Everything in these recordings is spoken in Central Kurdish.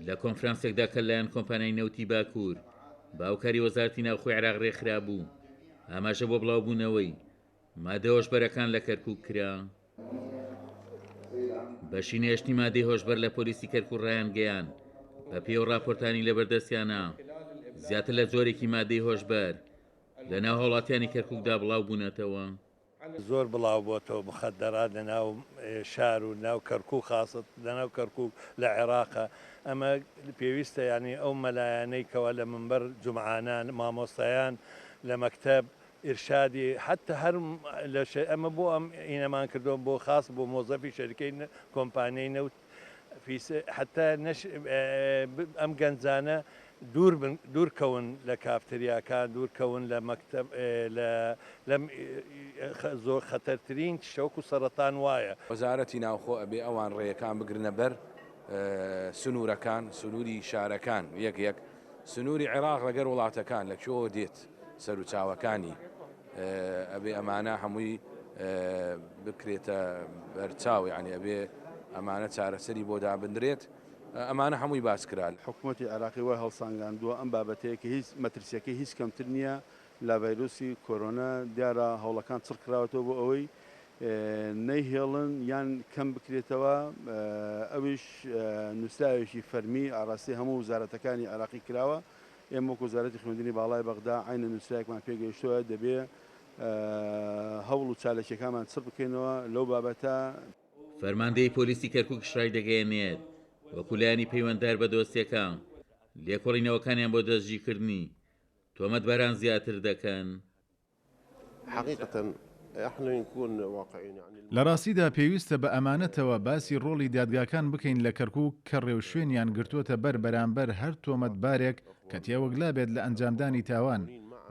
لە کۆنفرانسێکدا کە لایەن کۆمپانیای نەوتی باکوور باوکاری وەزارەتی ناوخۆی عێراق ڕێکخرا بوو ئاماژە بۆ بڵاوبوونەوەی مادە هۆشبەرەکان لە کەرکووک کرا. بەشی نێشتنی مادەی هۆشبەر لە پۆلیسی کەرکووک ڕایان گەیان بە پێی و راپۆرتانی لەبەردەستیانە زیاتر لە جۆرێکی مادەی هۆشبەر لە ناو هەوڵاتیانی کەرکووکدا بڵاو بوونەتەوە. زۆر بڵاو بۆتەوە مخدرات لە ناو شار و ناو کەرکووک خاست لە ناو کەرکووک لە عێراقە. ئەمە پێویستە ینی ئەو مەلایەنەی کەوە لە منبەر جومعانان مامۆستایان لە مەکتەب ئرشادی حتى هەر ئەمە بۆ ئەم ئینەمان کردووە بۆ خاص بۆ مۆزەفی شەرکەی کۆمپانیای نەوت حتى ئەم گەنجانە دوورکەون لە کافتریاکان دوورکەون لە مەکتەب لەم زۆر خەتەرترین شەوک و سەرەتان وایە. وەزارەتی ناوخۆ ئەبێ ئەوان ڕێیەکان بگرنە بەر سنوورەکان سنووری شارەکان یەک سنووری عێراق لەگەر وڵاتەکان لەکوێوە دێت سەر و چاوەکانی ئەبێ ئەمانە هەمووی بکرێتە بەرچاو یعنی ئەبێ ئەمانە چارەسەری بۆ دابدرێت ئەمانە هەمووی باسکرال. حکوومەتی عێراقی وای هەڵسانگاندووە ئەم بابەتەیە کە هیچ مەترسیەکەی هیچ کەمتر نییە لە ڤایرۆسی کۆرۆنا دیارە هەوڵەکان چڕ کراوەتەوە بۆ ئەوەی نەیهێڵن یان کەم بکرێتەوە. ئەویش نووسراوێکی فەرمی ئاراستی هەموو وزارەتەکانی عێراقی کراوە. ئێمە وەکو وزارەتی خوێندنی باڵای بەغدا عینە نووسراوێکمان پێگەیشتووە دەبێ هەوڵ و چالێکیەکانمان چڕ بکەینەوە لەو بابەتە. فەرماندەی پۆلیسی کەرکووک شڕای دەگەیەنێت وەکو لایەنی پەیوەنددار بە دۆستیەکان لێکۆڵینەوەکانیان بۆ دەستگیرکردنی تۆمەتباران زیاتر دەکەن. لە ڕاستیدا پێویستە بە ئەمانەتەوە باسی ڕۆڵی دادگاکان بکەین لە کەرکووک کە ڕێوشوێنیان گرتوۆتە بەرامبەر هەر تۆمەتبارێک کە تێوەگلا بێت لە ئەنجامدانی تاوان.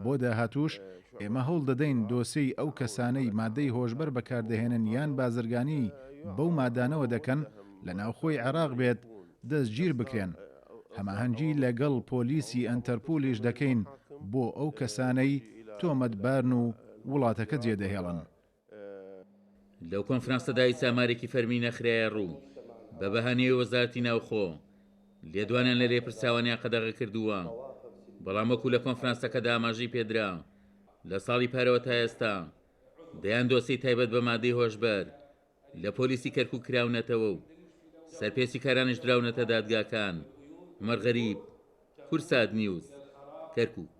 بۆ داهاتووش ئێمە هەوڵ دەدەین دۆسەی ئەو کەسانەی مادەی هۆشبەر بەکاردەهێنن یان بازرگانی بەو مادانەوە دەکەن لە ناوخۆی عێراق بێت دەستگیر بکرێن. هەماهەنگی لەگەڵ پۆلیسی ئەنتەرپۆلیش دەکەین بۆ ئەو کەسانەی تۆمەتبارن و وڵاتەکە جێدەهێڵن. لەو کۆنفرانسەدای سامارێکی فەرمی نەخرایە ڕوو بە بەهانەیەی وەزارەتی ناوخۆ لێدوانیان لە لێپرساوانیان قەدەغە کردووە. بەڵام وەکو لە کۆنفرانسەکەدا ئاماژەی پێدرا لە ساڵی پارەوە تا ئێستا دەیان دۆسەی تایبەت بە مادەی هۆشبەر لە پۆلیسی کەرکووک کراونەتەوە و سەرپێسی کارانش دراونەتە دادگاکان. عومەر غەریب، کورسات نیوز، کەرکووک.